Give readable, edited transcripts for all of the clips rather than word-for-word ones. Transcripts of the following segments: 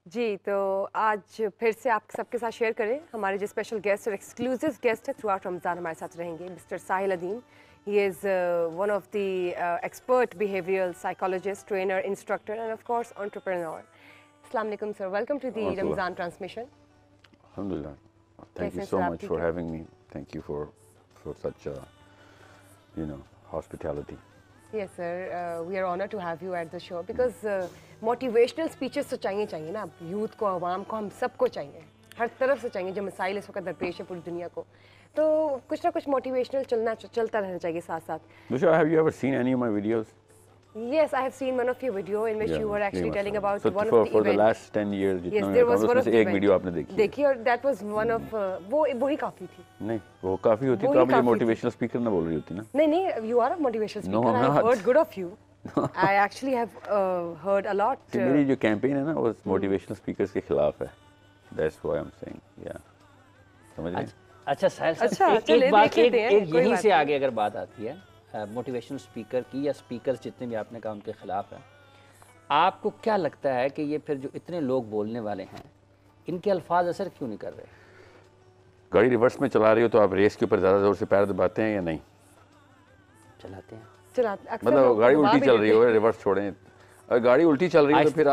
जी, तो आज फिर से आप सबके साथ शेयर करें हमारे जो स्पेशल गेस्ट और एक्सक्लूसिव गेस्ट है थ्रू आउट रमज़ान हमारे साथ रहेंगे mister Sahil Adeem. He is one of the expert behavioural psychologist, trainer, instructor and of course entrepreneur. अस्सलाम वालेकुम sir, welcome to the Rahmatullah. Ramzan transmission. Alhamdulillah. Thank कैसे you हैं so सर आप? much ठीक for है? having me. Thank you for such hospitality. Yes sir, we are honour to have you at the show because motivational speeches तो चाहिए ना, youth को, आवाम को, हम सबको चाहिए, हर तरफ से चाहिए। जो मसाइल इस वक्त दरपेश है पूरी दुनिया को, तो कुछ ना कुछ मोटिवेशनल चलता रहना चाहिए साथ साथ। Dusha, have you ever seen any of my videos? Yes, I have seen one of your video in which you were actually telling about So one of for the for the event. last 10 years जितना Yes, मैं there बताऊँ was one उसमें of से the एक event. Video आपने देखी है। देखिए, और that was one of वो ही काफ़ी थी। नहीं, वो काफ़ी होती वो तो ही आप मुझे काफ़ी थी। मोटिवेशनल स्पीकर ना बोल रही होती ना। नहीं, you are a motivational No, speaker. I'm I have not. heard good of you. I actually have heard a lot. See, मेरी जो कैंपेन है ना वो मोटिवेशनल स्पीकर्स के खिलाफ है। That's why I'm saying, yeah. समझ रहे हैं? अच्छा साहिल साहब, अच्छा, एक चलिए, बात देख लेते हैं, एक कोई यहीं बात से नहीं। आगे अगर बात आती है मोटिवेशनल स्पीकर की या स्पीकर्स जितने भी आपने कहा उनके खिलाफ है, आपको क्या लगता है कि ये फिर जो इतने लोग बोलने वाले हैं इनके अल्फाज असर क्यों नहीं कर रहे? गाड़ी रिवर्स में चला रही हो तो आप रेस के ऊपर ज़्यादा ज़ोर से पैर दबाते हैं या नहीं? चलाते हैं। चला अक्सर मतलब लोग गाड़ी दबा उल्टी भी चल रही देते हो, रिवर्स छोड़ें। अगर गाड़ी उल्टी चल रही है तो आहिस्ता- फिर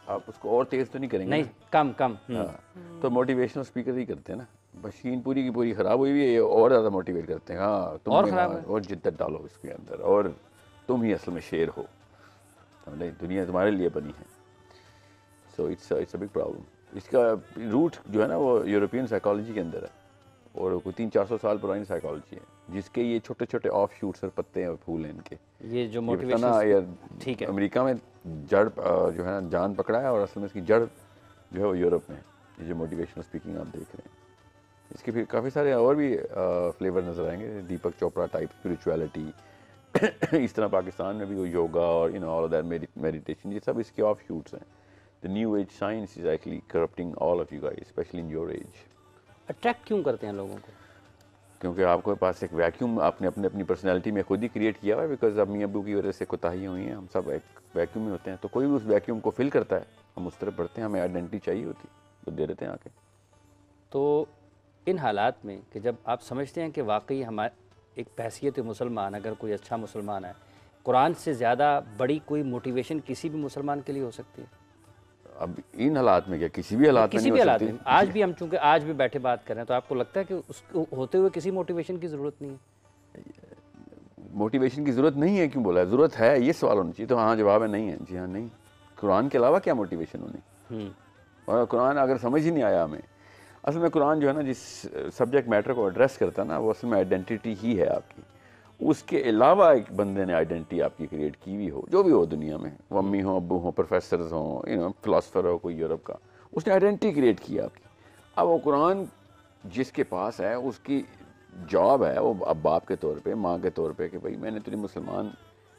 आप उसको और तेज तो नहीं करेंगे नहीं, ना? कम कम। हाँ, तो मोटिवेशनल स्पीकर ही करते हैं ना। मशीन पूरी की पूरी खराब हुई हुई है, और ज़्यादा मोटिवेट करते हैं। हाँ, तुम और में खराब हाँ, है। और जिद्दत डालो इसके अंदर, और तुम ही असल में शेर हो। समझे? दुनिया तुम्हारे लिए बनी है। So it's a big problem. इसका रूट जो है ना वो यूरोपियन साइकोलॉजी के अंदर है, और कोई 300-400 साल पुरानी साइकोलॉजी है, जिसके ये छोटे छोटे ऑफ शूट्स और पत्ते और फूल हैं इनके। ये जो ये पता ना यार, ठीक है। अमेरिका में जड़ जो है ना जान पकड़ा है, और असल में इसकी जड़ जो है वो यूरोप में है। ये जो मोटिवेशनल स्पीकिंग आप देख रहे हैं, इसके फिर काफ़ी सारे और भी फ्लेवर नज़र आएंगे, दीपक चोपड़ा टाइप स्पिरिचुअलिटी। इस तरह पाकिस्तान में भी वो योगा और ऑल ऑफ दैट मेडिटेशन, ये सब इसके ऑफ शूट्स हैं। The new age science is actually corrupting all of you guys, specially in your age. Attract क्यों करते हैं लोगों को? क्योंकि आपके पास एक वैक्यूम आपने अपनी पर्सनैलिटी में खुद ही क्रिएट किया हुआ है, बिकॉज अम्मी अब्बू की वजह से कोताहियाँ हुई हैं। हम सब एक वैक्यूम में होते हैं, तो कोई भी उस वैक्यूम को फिल करता है, हम उस तरफ बढ़ते हैं। हमें आइडेंटिटी चाहिए होती, तो दे देते हैं आके। तो इन हालात में कि जब आप समझते हैं कि वाकई हमारे एक हैसियत मुसलमान, अगर कोई अच्छा मुसलमान है, कुरान से ज़्यादा बड़ी कोई मोटिवेशन किसी भी मुसलमान के लिए हो सकती है? अब इन हालात में क्या, किसी भी हालात में किसी नहीं भी हो हालात सकती। में, आज भी हम चूंकि आज भी बैठे बात कर रहे हैं, तो आपको लगता है कि उसको होते हुए किसी मोटिवेशन की ज़रूरत नहीं है? मोटिवेशन की ज़रूरत नहीं है क्यों बोला है? ज़रूरत है, ये सवाल होना चाहिए। तो हाँ जवाब है नहीं है, जी हाँ नहीं। कुरान के अलावा क्या मोटिवेशन होनी? और कुरान अगर समझ ही नहीं आया हमें, असल में कुरान जो है ना जिस सब्जेक्ट मैटर को एड्रेस करता है ना, वो असल में आइडेंटिटी ही है आपकी। उसके अलावा एक बंदे ने आइडेंटिटी आपकी क्रिएट की हुई हो, जो भी हो दुनिया में, वो अम्मी हो, अब्बू हो, प्रोफेसर हो, फिलासफर हो कोई यूरोप का, उसने आइडेंटिटी क्रिएट की आपकी। अब वो कुरान जिसके पास है, उसकी जॉब है वो अब बाप के तौर पे, माँ के तौर पे, कि भाई मैंने तेरी मुसलमान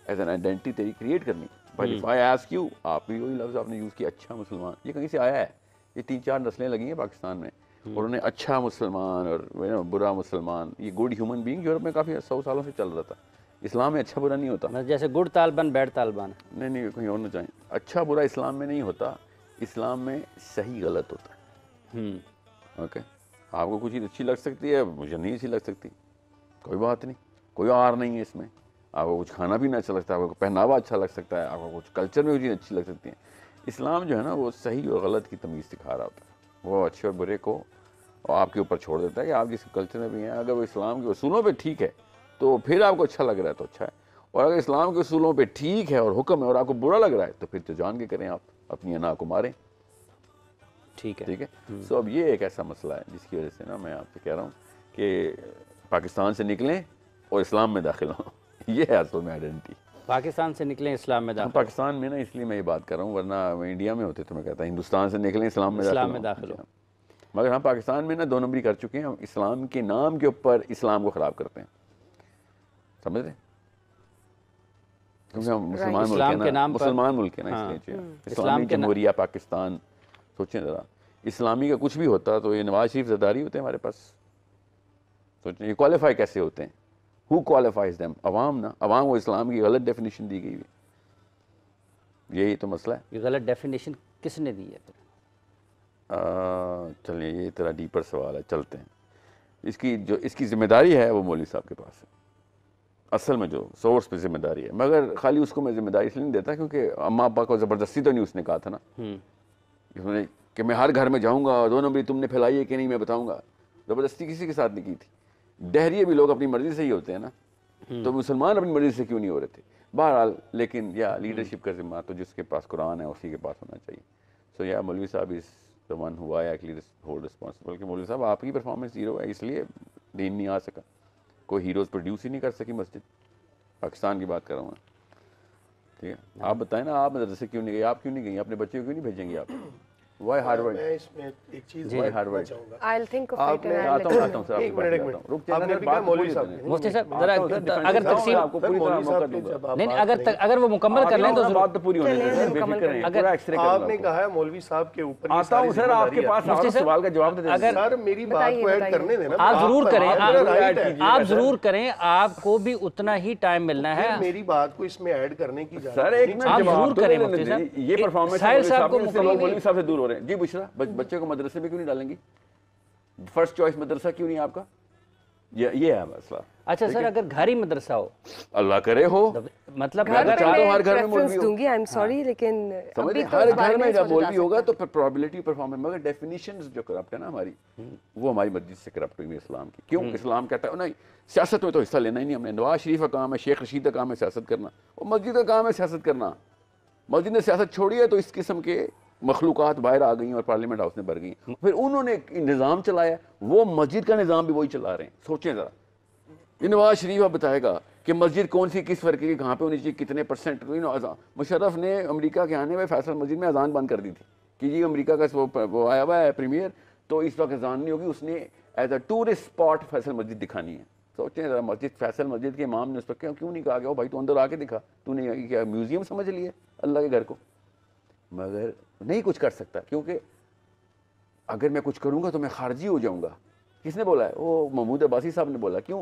एज एन आइडेंटिटी तेरी क्रिएट करनी। But if I ask you, आप भी वही लफ्ज़ आपने यूज़ किया, अच्छा मुसलमान, ये कहीं से आया है? ये 3-4 नस्लें लगी हैं पाकिस्तान में, और उन्हें अच्छा मुसलमान और बुरा मुसलमान, ये गुड ह्यूमन बीइंग यूरोप में काफ़ी 100 सालों से चल रहा था। इस्लाम में अच्छा बुरा नहीं होता। मतलब जैसे गुड तालिबान बैड तालिबान। नहीं, कहीं और ना जाएं। अच्छा बुरा इस्लाम में नहीं होता, इस्लाम में सही गलत होता है। ओके, आपको कुछ चीज़ अच्छी लग सकती है, मुझे नहीं अच्छी लग सकती, कोई बात नहीं, कोई आर नहीं है इसमें। आपको कुछ खाना पीना अच्छा लगता है, आपको पहनावा अच्छा लग सकता है, आपको कुछ कल्चर में कुछ चीज़ अच्छी लग सकती है। इस्लाम जो है ना वो सही और गलत की तमीज़ सिखा रहा होता है, वो अच्छे और बुरे को और आपके ऊपर छोड़ देता है कि आप जिस कल्चर में भी हैं, अगर वो इस्लाम के उसूलों पे ठीक है तो फिर आपको अच्छा लग रहा है तो अच्छा है, और अगर इस्लाम के उसूलों पे ठीक है और हुक्म है और आपको बुरा लग रहा है तो फिर तो जान के करें, आप अपनी अना को मारें। ठीक है। सो अब ये एक ऐसा मसला है जिसकी वजह से ना मैं आपसे कह रहा हूँ कि पाकिस्तान से निकलें और इस्लाम में दाखिल हों। ये है असल में आइडेंटिटी। पाकिस्तान से निकलें, इस्लाम में दाखिल पाकिस्तान में ना इसलिए मैं ये बात कर रहा हूँ, वरना मैं इंडिया में होते तो मैं कहता हिंदुस्तान से निकलें, इस्लाम में दाखिल हो। मगर हम पाकिस्तान में ना 2 नंबरी कर चुके हैं। हम इस्लाम के नाम के ऊपर इस्लाम को ख़राब करते हैं, समझ रहे? क्योंकि हम मुसलमान मुल्क है ना, मुसलमान मुल्क है ना, इसलिए इस्लामी जमहूरिया पाकिस्तान। सोचें ज़रा, इस्लामी का कुछ भी होता तो ये नवाज शरीफ ज़रदारी होते हैं हमारे पास। सोचें ये क्वालिफाई कैसे होते हैं? Who qualifies them? अवाम ना, अवाम को इस्लाम की गलत डेफिनेशन दी गई हुई। यही तो मसला है। ये गलत डेफिनेशन किसने दी है फिर? चलिए ये तरह डीपर सवाल है, चलते हैं। इसकी जिम्मेदारी है वो मौलवी साहब के पास है, असल में जो सोर्स पे जिम्मेदारी है। मगर खाली उसको मैं जिम्मेदारी इसलिए नहीं देता क्योंकि अम्मा अब्बा को ज़बरदस्ती तो नहीं उसने कहा था ना उसने कि मैं हर घर में जाऊँगा और 2 नंबरी तुमने फैलाई है कि नहीं मैं बताऊँगा। ज़बरदस्ती किसी के साथ नहीं की थी। डहरिए भी लोग अपनी मर्ज़ी से ही होते हैं ना, तो मुसलमान अपनी मर्ज़ी से क्यों नहीं हो रहे थे? बहरहाल लेकिन या लीडरशिप का जिम्मा तो जिसके पास कुरान है उसी के पास होना चाहिए। सो या मौलवी साहब is the one who I actually hold responsible कि मौलवी साहब आपकी परफॉर्मेंस ज़ीरो है, इसलिए दीन नहीं आ सका। कोई हीरोज़ प्रोड्यूस ही नहीं कर सकी मस्जिद। पाकिस्तान की बात कर रहा हूँ, ठीक है। आप बताएं ना, आप मदरसे क्यों नहीं गई? आप क्यों नहीं गई? अपने बच्चे को क्यों नहीं भेजेंगे आप? Why Harvard? मैं इसमें एक चीज़ why Harvard? I'll think of it आपने and I'll आता let हूँ you know. सर, एक मिनट रुक जाइए, आपने बात तो मौलवी पूरी साहब होने मुफ्ती साहब दो। जरा आता हूँ सर, अगर defense तकसीम आपको पूरी तरह मौका दूंगा। नहीं, अगर वो मुकम्मल कर लें तो जरूर। बात तो पूरी होने दें, बेफिक्र रहें, पूरा एक्सरे कर आपने कहा है मौलवी साहब के ऊपर ये आता हूँ सारी सर, आपके जिम्मेदारी पास है। मुफ्ती आप साहब, सवाल का जवाब तो दे अगर- सर मेरी बात बताइए, को ऐड बताइए। करने देना। आप जरूर करें, आप कीजिएगा जरूर करें, आपको भी उतना ही टाइम मिलना है। मेरी बात को इसमें ऐड करने की इजाजत सर एक मिनट आप जवाब जरूर तो करें देने मुफ्ती दीजिए। साहब। ये परफॉर्मेंस साहिल साहब को लोग मुकम्मल मौलवी साहब से दूर हो रहे हैं। जी बुशरा, बच्चे को मदरसे में क्यों नहीं डालेंगी? फर्स्ट चॉइस मदरसा क्यों नहीं आपका? ये है मसला। अच्छा सर, अगर घर ही मदरसा हो, अल्लाह करे हो, मतलब घर अगर पे चारों मैं हर घर में preference मौलवी हो। दूंगी, I'm sorry, लेकिन समझ अभी रहे तो हर इस बारे घर में नहीं जब सोचा मौलवी जा होगा सकता। तो फिर प्रोबेबिलिटी परफॉर्मेंस, मगर डेफिनेशंस जो करप्ट है ना हमारी, वो हमारी मस्जिद से करप्ट हुई है इस्लाम की। क्यों? इस्लाम कहता है नहीं सियासत में तो हिस्सा लेना ही नहीं हमने। नवाज शरीफ का काम है, शेख रशीद का काम है सियासत करना, और मस्जिद का काम है सियासत करना। मस्जिद ने सियासत छोड़ी है तो इस किस्म के मखलूक़ात बाहर आ गई और पार्लियामेंट हाउस में भर गई। फिर उन्होंने निज़ाम चलाया, वो मस्जिद का निज़ाम भी वही चला रहे हैं। सोचें ज़रा, नवाज शरीफ आप बताएगा कि मस्जिद कौन सी किस फर्क की कहाँ पे होनी चाहिए, कितने %। मुशर्रफ ने अमेरिका के आने में फैसल मस्जिद में अजान बंद कर दी थी कि जी अमेरिका का वो आया हुआ है प्रीमियर, तो इस वक्त अजान नहीं होगी। उसने as a tourist spot Faisal Masjid दिखानी है। सोचें ज़रा, मस्जिद फैसल मस्जिद के इमाम ने उस पर क्यों नहीं कहा गया भाई तू अंदर आके दिखा, तूने क्या म्यूजियम समझ लिया अल्लाह के घर को? मगर नहीं कुछ कर सकता, क्योंकि अगर मैं कुछ करूँगा तो मैं खारजी हो जाऊँगा। किसने बोला है? वो महमूद अब्बासी साहब ने बोला। क्यों?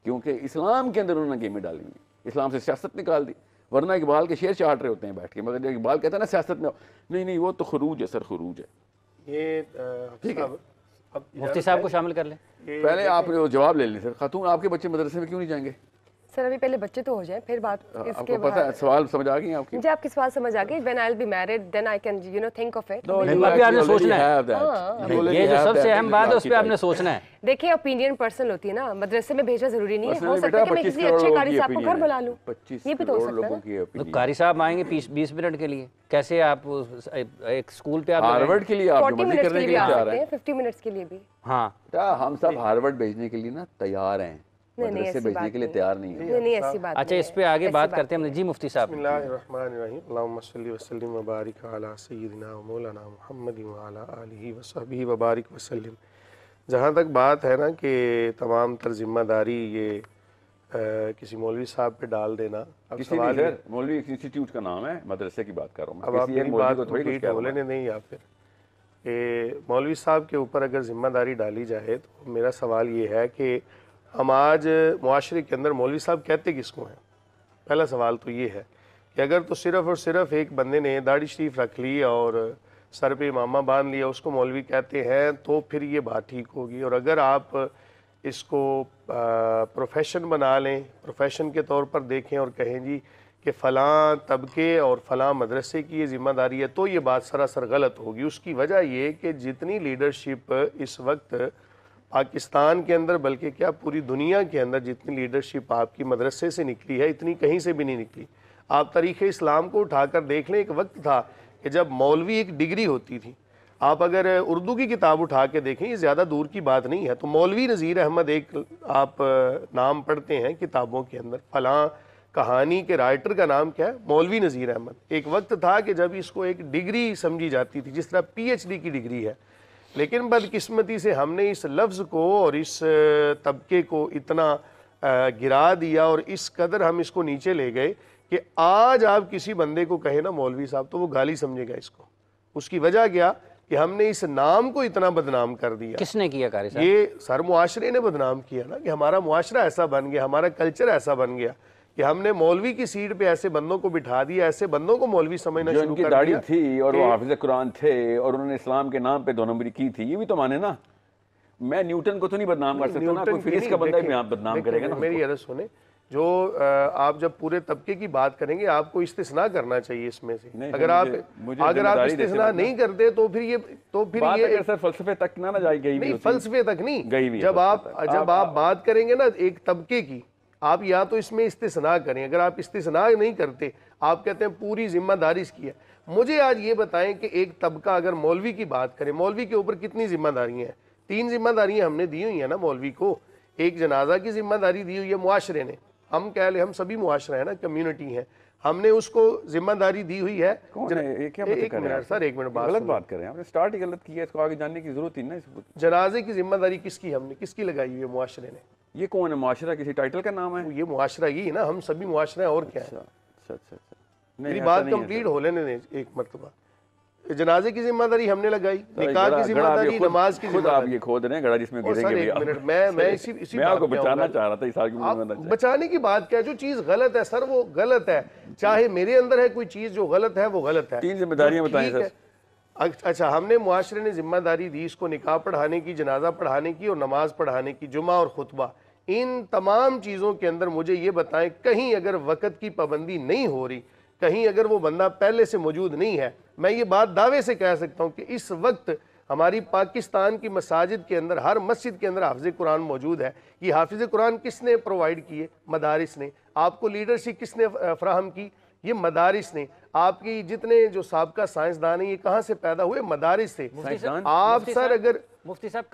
क्योंकि इस्लाम के अंदर उन्होंने गेमें डाली हुई, इस्लाम से सियासत निकाल दी। वरना इकबाल के शेर चाट रहे होते हैं बैठ के, मगर इकबाल कहता है ना सियासत में नहीं वो तो खरूज है सर, खरूज है। ये ठीक है, अब मुफ्ती साहब को शामिल कर लें। पहले आप जवाब ले लें सर। खातून आपके बच्चे मदरसे में क्यों नहीं जाएंगे? सर अभी पहले बच्चे तो हो जाए, फिर बात इसके आपको पता है, सवाल समझ आ गई आपकी? मुझे आपकी सवाल समझ आ गई। When I'll be married, then I can think of it. अभी आपने सोचना है। ये जो सबसे अहम बात है उस पर आपने सोचना है। देखिए ओपिनियन पर्सनल होती है ना, मदरसे में भेजना जरूरी नहीं है। हो Personally सकता है कि मैं 25 किसी करोड़ अच्छे लोगों कारी की साहब को opinion घर है। बुला लूं, 25 ये भी तो हो करोड़ सकता है लोगों ना। की तो opinion। कारी साहब आएंगे 20 मिनट के लिए, कैसे आप एक स्कूल पे आप हार्वर्ड के लिए आप जो 40 मर्जी मिनट्स के करने लिए के भी लिए आ तैयार सकते हैं। हैं, 50 मिनट्स के लिए भी। हाँ, क्या हम सब हार्वर्ड भेजने के लिए ना तैयार हैं, नहीं, मदरसे ऐसी भेजने बात के लिए नहीं। तैयार नहीं है। नहीं ऐसी बात अच्छा नहीं इस पे आगे ऐसी बात करते हैं हमने। जी मुफ्ती साहब, बिस्मिल्लाहिर्रहमानिर्रहीम, अल्लाहुम्मा सल्लि व सल्लिम व बारिक अला सय्यिदिना व मौलाना मुहम्मद व अला आलिहि व सहबिहि व बारिक व सल्लिम। जहाँ तक बात है ना कि तमाम तर जिम्मेदारी ये किसी मौलवी साहब पे डाल देना, अब किसी नहीं सर, मौलवी इंस्टीट्यूट का नाम है, मदरसे की बात कर रहा हूँ। अब आप किसी एक मेरी मौलवी बात को थोड़ी कुछ कंप्लीट कह रहा हूँ बोले नहीं, या फिर मौलवी साहब के ऊपर अगर जिम्मेदारी डाली जाए तो मेरा सवाल ये है कि हम आज मुआशरे के अंदर मौलवी साहब कहते किसको हैं? पहला सवाल तो ये है कि अगर तो सिर्फ़ और सिर्फ एक बंदे ने दाढ़ी शरीफ रख ली और सर पे इमामा बांध लिया उसको मौलवी कहते हैं तो फिर ये बात ठीक होगी। और अगर आप इसको प्रोफेशन बना लें, प्रोफेशन के तौर पर देखें और कहें जी कि फ़लाँ तबके और फ़लाँ मदरसे की ये ज़िम्मेदारी है, तो ये बात सरासर गलत होगी। उसकी वजह ये कि जितनी लीडरशिप इस वक्त पाकिस्तान के अंदर, बल्कि क्या पूरी दुनिया के अंदर जितनी लीडरशिप आपकी मदरसे से निकली है, इतनी कहीं से भी नहीं निकली। आप तारीख़ इस्लाम को उठाकर देख लें, एक वक्त था कि जब मौलवी एक डिग्री होती थी। आप अगर उर्दू की किताब उठा के देखें, ये ज़्यादा दूर की बात नहीं है, तो मौलवी नज़ीर अहमद एक आप नाम पढ़ते हैं किताबों के अंदर, फ़लाँ कहानी के राइटर का नाम क्या है? मौलवी नज़ीर अहमद। एक वक्त था कि जब इसको एक डिग्री समझी जाती थी, जिस तरह PhD की डिग्री है। लेकिन बदकिस्मती से हमने इस लफ्ज़ को और इस तबके को इतना गिरा दिया और इस कदर हम इसको नीचे ले गए कि आज आप किसी बंदे को कहे ना मौलवी साहब तो वो गाली समझेगा इसको। उसकी वजह क्या कि हमने इस नाम को इतना बदनाम कर दिया। किसने किया कारी साहब? ये सर मुआशरे ने बदनाम किया ना, कि हमारा मुआशरा ऐसा बन गया, हमारा कल्चर ऐसा बन गया कि हमने मौलवी की सीट पे ऐसे बंदों को बिठा दिया, ऐसे बंदों को मौलवी समझना जो शुरू इनकी कर दाढ़ी दिया थी और वो हाफिज कुरान थे और उन्होंने इस्लाम के नाम पे 2 नंबरी की थी, ये भी तो माने ना। मैं न्यूटन को तो नहीं बदनाम कर सकता ना, कोई फिजिक्स का बंदा भी बदनाम करेगा ना। मेरी अर्ज सुने, जो आप जब पूरे तबके की बात करेंगे आपको इस्तिस्ना करना चाहिए इसमें से। अगर आप इस्तिस्ना नहीं करते तो फिर ये सर फलसफे तक ना जाए, गई नहीं, फलसफे तक नहीं, गई भी। जब आप बात करेंगे ना एक तबके की, आप या तो इसमें इस्तिस्ना करें। अगर आप इस्तिस्ना नहीं करते, आप कहते हैं पूरी जिम्मेदारी इसकी है। मुझे आज ये बताएं कि एक तबका, अगर मौलवी की बात करें, मौलवी के ऊपर कितनी जिम्मेदारियां हैं? 3 जिम्मेदारियां हमने दी हुई है ना मौलवी को। एक जनाजा की जिम्मेदारी दी हुई है मुआशरे ने, हम कह ले हम सभी मुआशरा है ना, कम्युनिटी है, हमने उसको जिम्मेदारी दी हुई है। एक मिनट सर, एक मिनट, गलत बात कर रहे हैं आपने, स्टार्ट ही गलत किया, इसको आगे जानने की जरूरत ही ना। जनाजे की जिम्मेदारी किसकी, हमने किसकी लगाई हुई है? मुआशरे ने। ये कौन है? मुआशरा किसी टाइटल का नाम है? ये मुआशरा ही है ना, हम सभी मुआशरा है, और क्या है? अच्छा। मेरी बात कंप्लीट हो लेने दें एक मरतबा। जनाजे की जिम्मेदारी हमने लगाई, निकाह की जिम्मेदारी, नमाज की जिम्मेदारी। आप ये खोद रहे हैं गड़ा जिसमें गिरेंगे भी। एक मिनट, मैं इसी मैं आपको बचाना चाह रहा था, इस आर्गुमेंट में। बचाने की बात क्या है? जो चीज गलत है सर वो गलत है, चाहे मेरे अंदर है कोई चीज जो गलत है वो गलत है। 3 जिम्मेदारियां बताएं सर। अच्छा, हमने मुआशरे ने जिम्मेदारी दी इसको निकाह पढ़ाने की, जनाजा पढ़ाने की और नमाज पढ़ाने की, जुमा और खुतबा। इन तमाम चीज़ों के अंदर मुझे ये बताएं, कहीं अगर वक़्त की पाबंदी नहीं हो रही, कहीं अगर वो बंदा पहले से मौजूद नहीं है, मैं ये बात दावे से कह सकता हूँ कि इस वक्त हमारी पाकिस्तान की मसाजिद के अंदर, हर मस्जिद के अंदर हाफिज़ कुरान मौजूद है। ये हाफिज़ कुरान किसने प्रोवाइड किए? मदारिस ने। आपको लीडरशिप किसने फ्राहम की? ये मदारिस ने। आपकी जितने जो साबका साइंसदान हैं ये कहाँ से पैदा हुए? मदारिस से। आप सर अगर मुफ्ती साहब